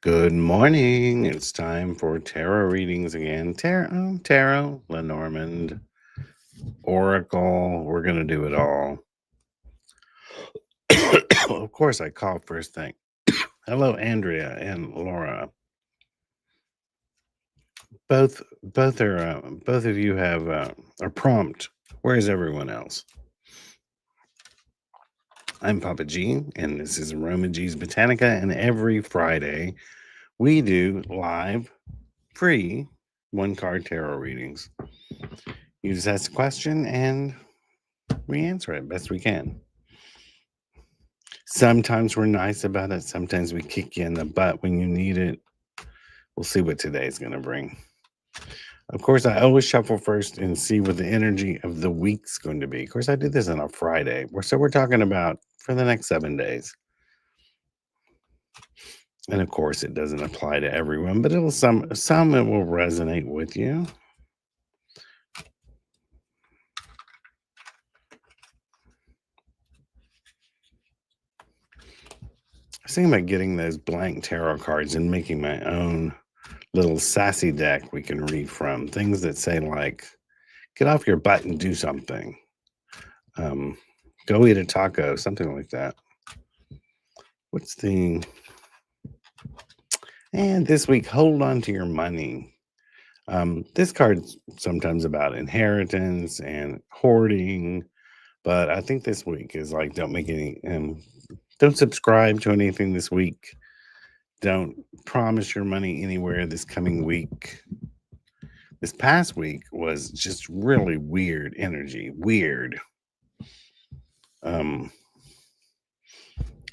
Good morning. It's time for tarot readings again. Tarot, Lenormand, Oracle. We're going to do it all. Of course, I call first thing. Hello, Andrea and Laura. Both of you have a prompt. Where's everyone else? I'm Papa G, and this is aromaG's Botanica. And every Friday, we do live, free one card tarot readings. You just ask a question and we answer it best we can. Sometimes we're nice about it. Sometimes we kick you in the butt when you need it. We'll see what today's going to bring. Of course, I always shuffle first and see what the energy of the week's going to be. Of course, I do this on a Friday. So we're talking about for the next 7 days. And of course, it doesn't apply to everyone, but some it will resonate with you. I was thinking about getting those blank tarot cards and making my own little sassy deck we can read from. Things that say like, get off your butt and do something. Go eat a taco, something like that. What's the... And this week, hold on to your money. This card's sometimes about inheritance and hoarding, but I think this week is like, don't make any... don't subscribe to anything this week. Don't promise your money anywhere this coming week. This past week was just really weird energy. Weird.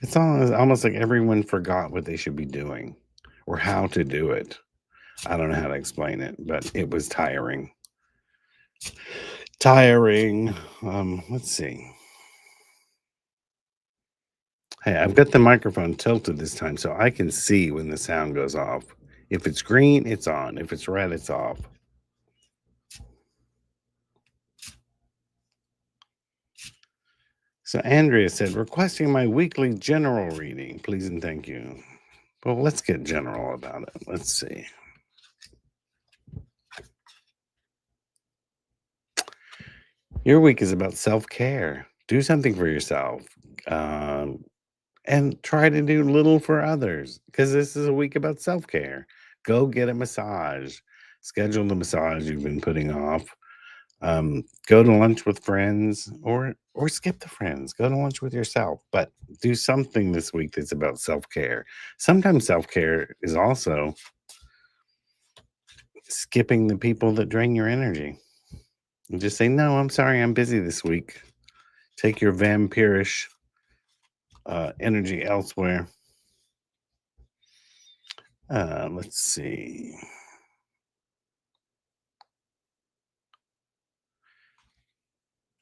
It's almost like everyone forgot what they should be doing or how to do it. I don't know how to explain it, but it was tiring. Let's see. Hey, I've got the microphone tilted this time so I can see when the sound goes off. If it's green, it's on. If it's red, it's off. So Andrea said, requesting my weekly general reading, please and thank you. Well, let's get general about it. Let's see. Your week is about self-care. Do something for yourself. And try to do little for others because this is a week about self-care. Go get a massage. Schedule the massage you've been putting off. Go to lunch with friends or skip the friends. Go to lunch with yourself, but do something this week that's about self-care. Sometimes self-care is also skipping the people that drain your energy. And just say, no, I'm sorry, I'm busy this week. Take your vampirish energy elsewhere. Let's see.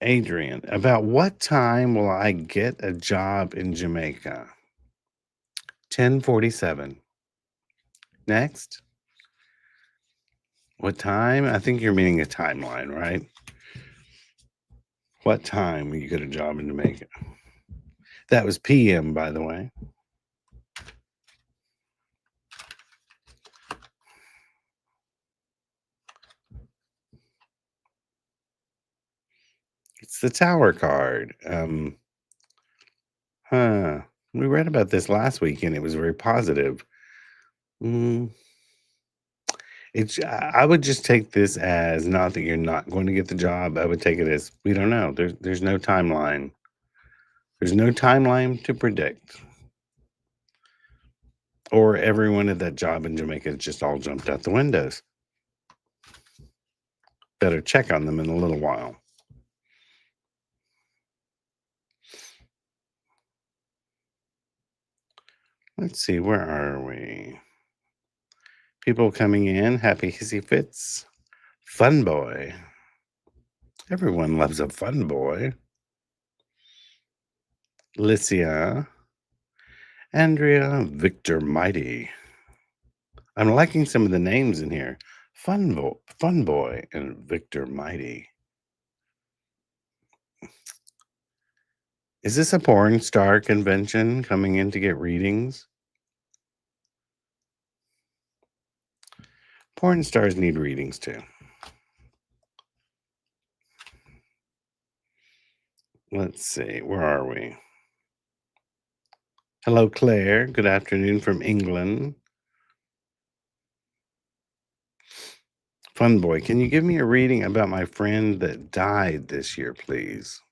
Adrian, about what time will I get a job in Jamaica? 10:47. Next. What time? I think you're meaning a timeline, right? What time will you get a job in Jamaica? That was PM, by the way. It's the Tower card. We read about this last week, and it was very positive. I would just take this as not that you're not going to get the job. I would take it as we don't know. There's no timeline. There's no timeline to predict. Or everyone at that job in Jamaica just all jumped out the windows. Better check on them in a little while. Let's see, where are we? People coming in, happy hissy fits. Fun boy. Everyone loves a fun boy. Licia. Andrea, Victor Mighty. I'm liking some of the names in here. Fun boy, and Victor Mighty. Is this a porn star convention coming in to get readings? Porn stars need readings too. Let's see, where are we? Hello, Claire. Good afternoon from England. Fun boy, can you give me a reading about my friend that died this year, please?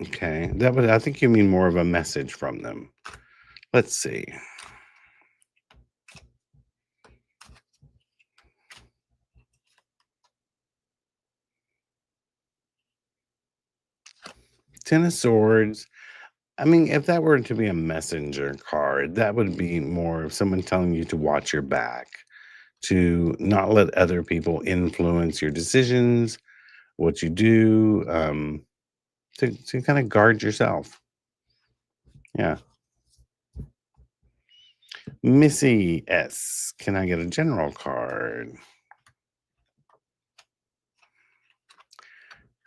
Okay, that would, I think you mean more of a message from them. Let's see. Ten of Swords. I mean, if that were to be a messenger card, that would be more of someone telling you to watch your back, to not let other people influence your decisions, what you do, to kind of guard yourself. Yeah. Missy S. Can I get a general card?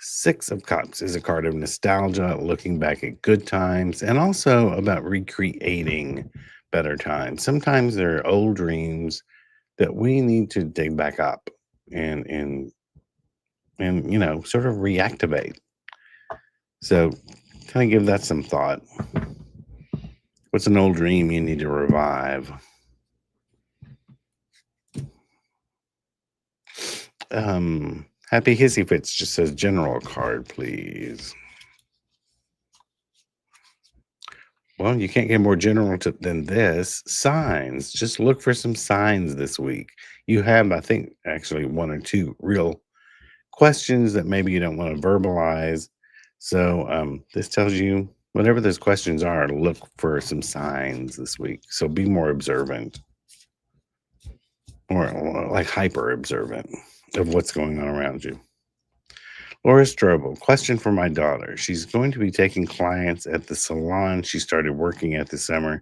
Six of Cups is a card of nostalgia, looking back at good times, and also about recreating better times. Sometimes there are old dreams that we need to dig back up and sort of reactivate. So kind of give that some thought. What's an old dream you need to revive? Happy Hissy Fits just says general card, please. Well, you can't get more general than this. Signs. Just look for some signs this week. You have, I think, actually one or two real questions that maybe you don't want to verbalize. So this tells you whatever those questions are, look for some signs this week. So be more observant, or like hyper observant of what's going on around you. Laura Strobel, question for my daughter. She's going to be taking clients at the salon she started working at this summer,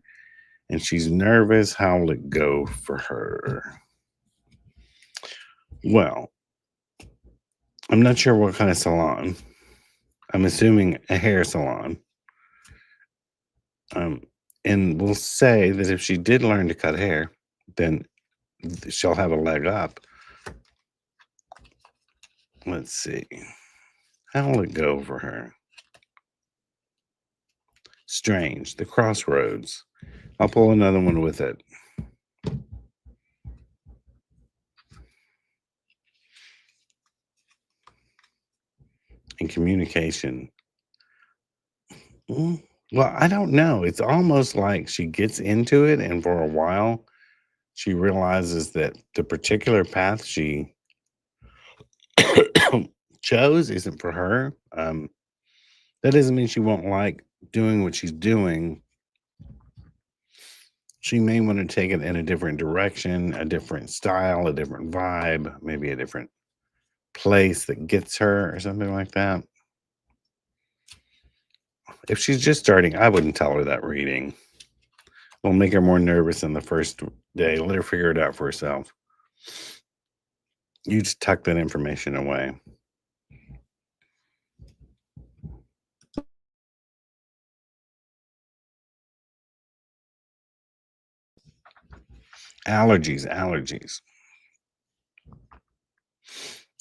and she's nervous. How will it go for her? Well, I'm not sure what kind of salon. I'm assuming a hair salon. And we'll say that if she did learn to cut hair, then she'll have a leg up. Let's see. How will it go for her? Strange. The crossroads. I'll pull another one with it. And communication. Well, I don't know. It's almost like she gets into it, and for a while, she realizes that the particular path she chose isn't for her. That doesn't mean she won't like doing what she's doing. She may want to take it in a different direction, a different style, a different vibe, maybe a different place that gets her or something like that. If she's just starting, I wouldn't tell her that reading. It'll make her more nervous in the first day. Let her figure it out for herself. You just tuck that information away. Allergies.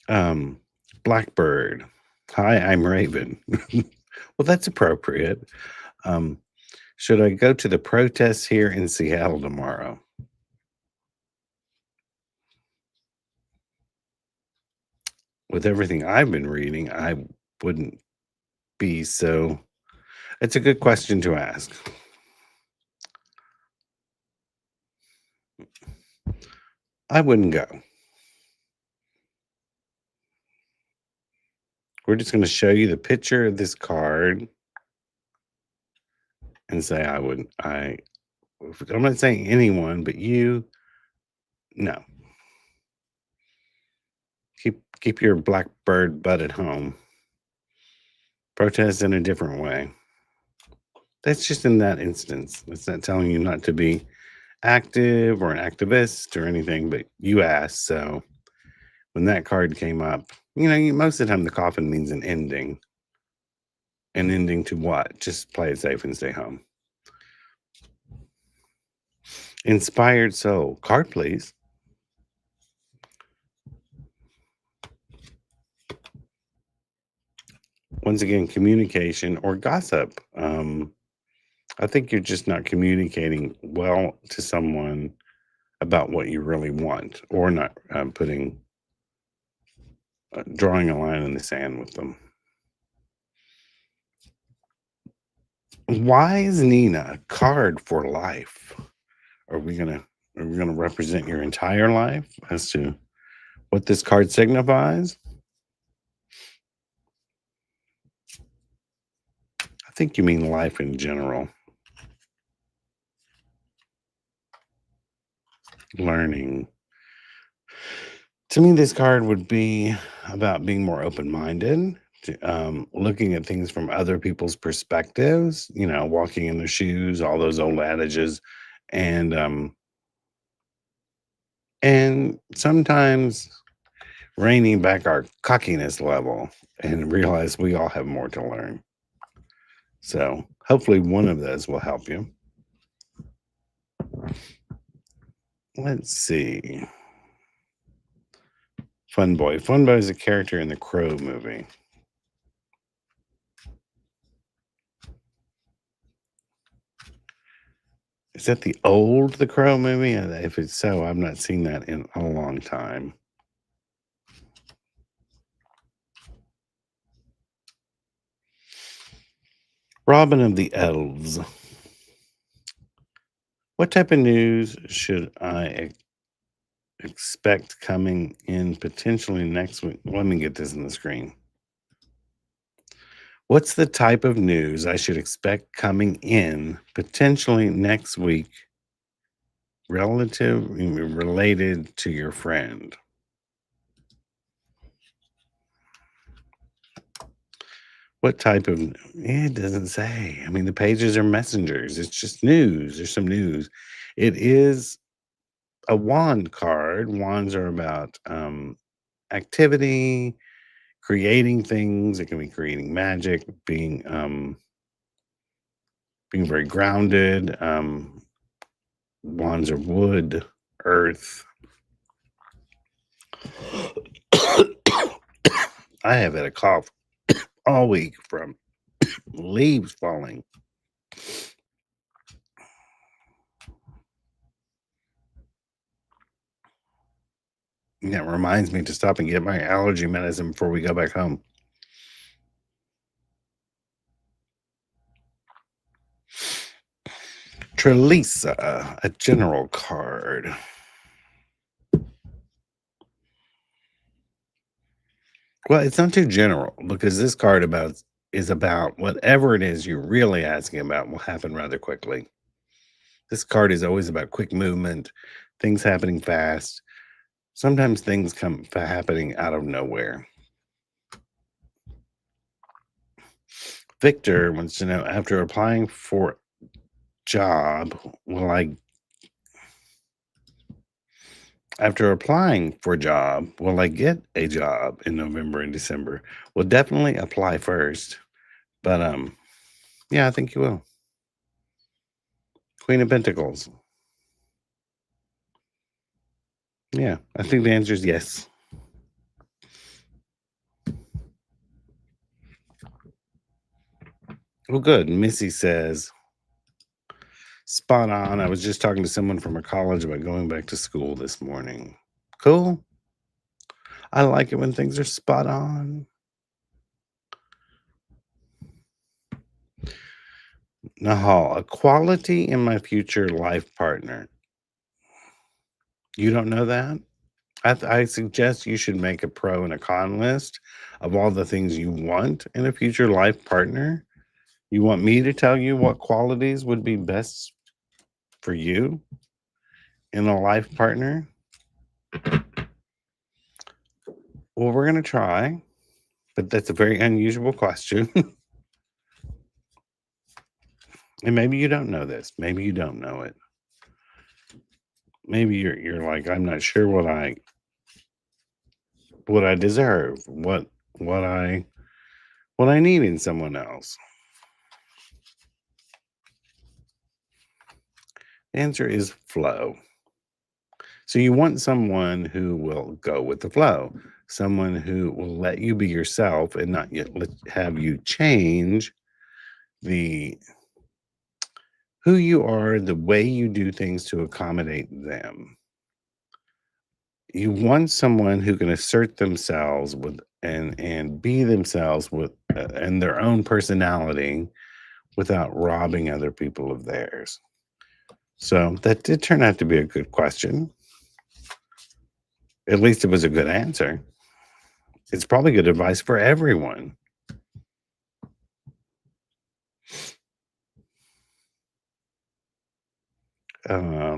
Um, Blackbird. Hi, I'm Raven. Well, that's appropriate. Um, should I go to the protests here in Seattle tomorrow? With everything I've been reading, I wouldn't be so. It's a good question to ask. I wouldn't go. We're just going to show you the picture of this card and say I wouldn't. I'm not saying anyone, but you. No. Keep your blackbird butt at home. Protest in a different way. That's just in that instance. It's not telling you not to be active or an activist or anything, but you asked. So when that card came up, most of the time the coffin means an ending. An ending to what? Just play it safe and stay home. Inspired soul. Card, please. Once again, communication or gossip. I think you're just not communicating well to someone about what you really want, or not drawing a line in the sand with them. Why is Nina a card for life? Are we gonna are we gonna represent your entire life as to what this card signifies? I think you mean life in general, learning. To me, this card would be about being more open minded, looking at things from other people's perspectives, walking in their shoes, all those old adages. And sometimes reining back our cockiness level and realize we all have more to learn. So hopefully one of those will help you. Let's see. Fun Boy. Fun Boy is a character in the Crow movie. Is that the old The Crow movie? If it's so, I've not seen that in a long time. Robin of the Elves. What type of news should I expect coming in potentially next week? Let me get this on the screen. What's the type of news I should expect coming in potentially next week related to your friend? What type of it doesn't say. I mean, the pages are messengers. It's just news. There's some news. It is a wand card. Wands are about activity, creating things. It can be creating magic, being very grounded. Wands are wood, earth. I have had a cough all week from leaves falling. And that reminds me to stop and get my allergy medicine before we go back home. Trelisa, a general card. Well, it's not too general because this card is about whatever it is you're really asking about will happen rather quickly. This card is always about quick movement, things happening fast. Sometimes things come happening out of nowhere. Victor wants to know, after applying for job, will I after applying for a job, will I get a job in November and December? Well, definitely apply first. But yeah, I think you will. Queen of Pentacles. Yeah, I think the answer is yes. Well, good. Missy says, spot on. I was just talking to someone from a college about going back to school this morning. Cool. I like it when things are spot on. Nahal, a quality in my future life partner. You don't know that? I suggest you should make a pro and a con list of all the things you want in a future life partner. You want me to tell you what qualities would be best for you in a life partner? Well, we're going to try, but that's a very unusual question. And maybe you don't know this. Maybe you don't know it. Maybe you're like, I'm not sure what I deserve, what I what I need in someone else. Answer is flow. So you want someone who will go with the flow, someone who will let you be yourself and not yet have you change the who you are, the way you do things to accommodate them. You want someone who can assert themselves with and be themselves with and their own personality without robbing other people of theirs. So that did turn out to be a good question. At least it was a good answer. It's probably good advice for everyone.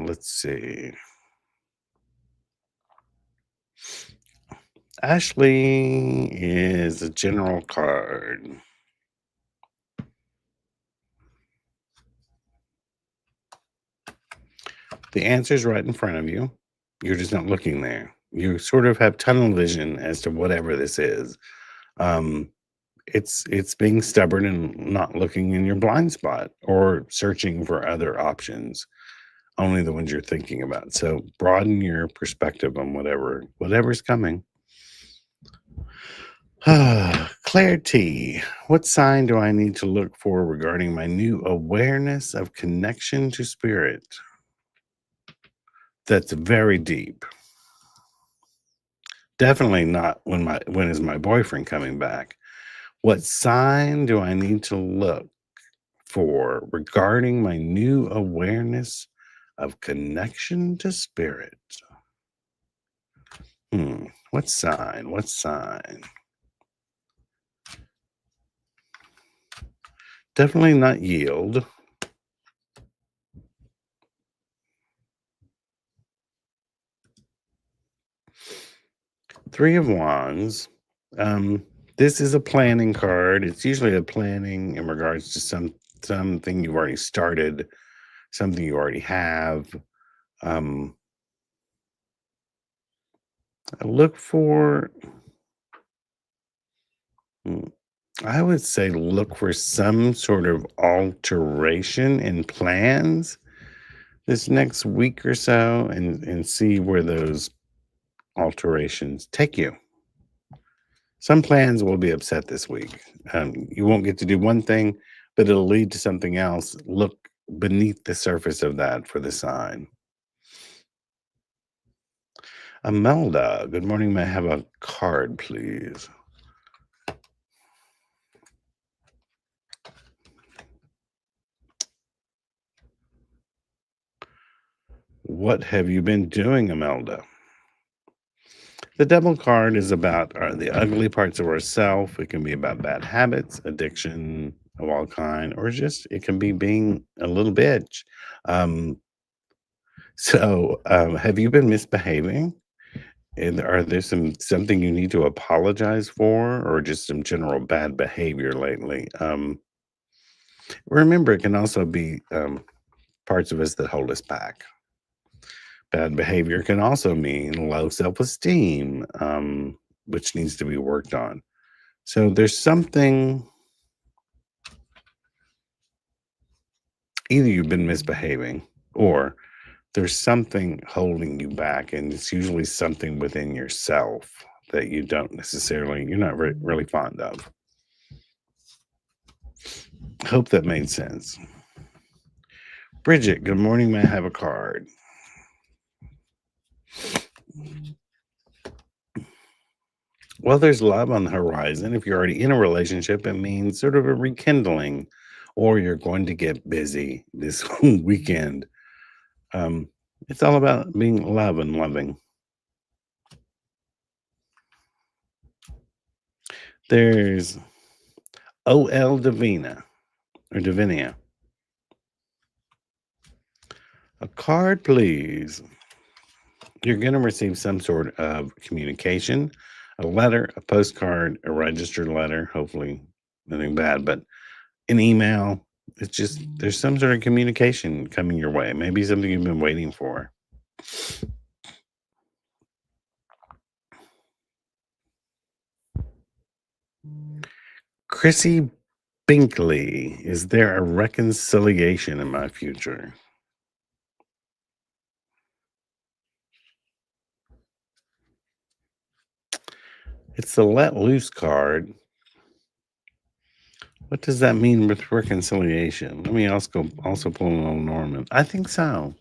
Let's see. Ashley is a general card. The answer's right in front of you. You're just not looking there. You sort of have tunnel vision as to whatever this is. Um, it's being stubborn and not looking in your blind spot or searching for other options, only the ones you're thinking about. So broaden your perspective on whatever's coming. Clarity. What sign do I need to look for regarding my new awareness of connection to spirit? That's very deep. Definitely not when is my boyfriend coming back. What sign do I need to look for regarding my new awareness of connection to spirit? What sign? What sign? Definitely not yield. Three of Wands. Um, this is a planning card. It's usually a planning in regards to something you've already started, something you already have. Um, I look for. mm, I would say look for some sort of alteration in plans this next week or so, and see where those alterations take you. Some plans will be upset this week. You won't get to do one thing, but it'll lead to something else. Look beneath the surface of that for the sign. Amelda, good morning. May I have a card, please? What have you been doing, Amelda? The devil card is about the ugly parts of ourself. It can be about bad habits, addiction of all kind, or just it can be being a little bitch. Um, have you been misbehaving? And are there something you need to apologize for, or just some general bad behavior lately? Remember, it can also be parts of us that hold us back. Bad behavior can also mean low self esteem, which needs to be worked on. So there's something, either you've been misbehaving or there's something holding you back. And it's usually something within yourself that you're not really fond of. Hope that made sense. Bridget, good morning. May I have a card? Well, there's love on the horizon. If you're already in a relationship, it means sort of a rekindling, or you're going to get busy this weekend. Um, it's all about being love and loving. There's OL Divina or Divinia. A card, please. You're going to receive some sort of communication, a letter, a postcard, a registered letter, hopefully nothing bad, but an email. It's just there's some sort of communication coming your way. Maybe something you've been waiting for. Chrissy Binkley, is there a reconciliation in my future? It's the let loose card. What does that mean with reconciliation? Let me also pull an old Norman. I think so.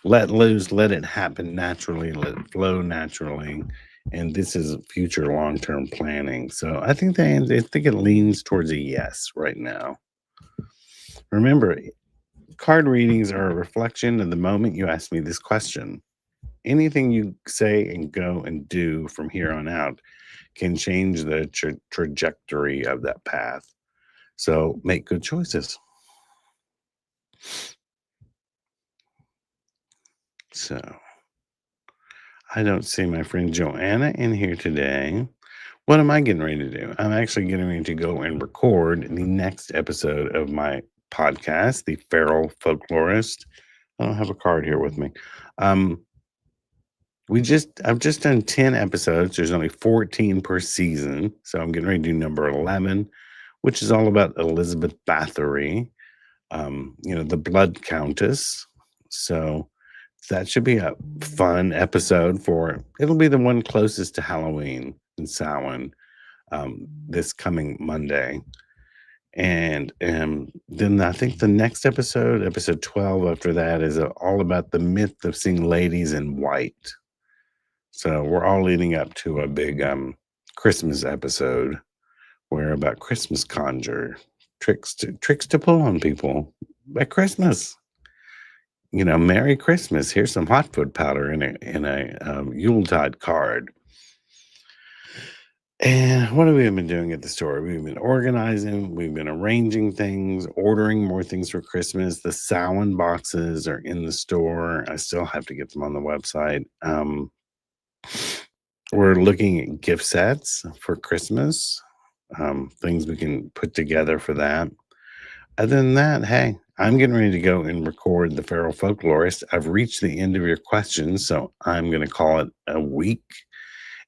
Let loose, let it happen naturally, let it flow naturally. And this is future long term planning. So I think it leans towards a yes right now. Remember, card readings are a reflection of the moment you ask me this question. Anything you say and go and do from here on out can change the trajectory of that path. So make good choices. So I don't see my friend Joanna in here today. What am I getting ready to do? I'm actually getting ready to go and record the next episode of my podcast, The Feral Folklorist. I don't have a card here with me. Um, I've just done 10 episodes. There's only 14 per season. So I'm getting ready to do number 11, which is all about Elizabeth Bathory, the Blood Countess. So that should be a fun episode it'll be the one closest to Halloween in Samhain, this coming Monday. And then I think the next episode 12 after that, is all about the myth of seeing ladies in white. So we're all leading up to a big Christmas episode where about Christmas conjure tricks to pull on people at Christmas. Merry Christmas. Here's some hot foot powder in a Yuletide card. And what have we been doing at the store? We've been organizing, we've been arranging things, ordering more things for Christmas. The Samhain boxes are in the store. I still have to get them on the website. We're looking at gift sets for Christmas, things we can put together for that. Other than that, hey, I'm getting ready to go and record The Feral Folklorist. I've reached the end of your questions, so I'm going to call it a week.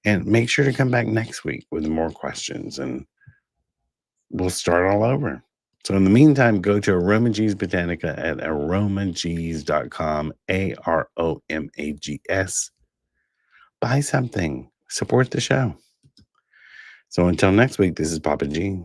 And make sure to come back next week with more questions, and we'll start all over. So in the meantime, go to aromaG's Botanica at aromags.com, AROMAGS. Buy something. Support the show. So until next week, this is Papa G.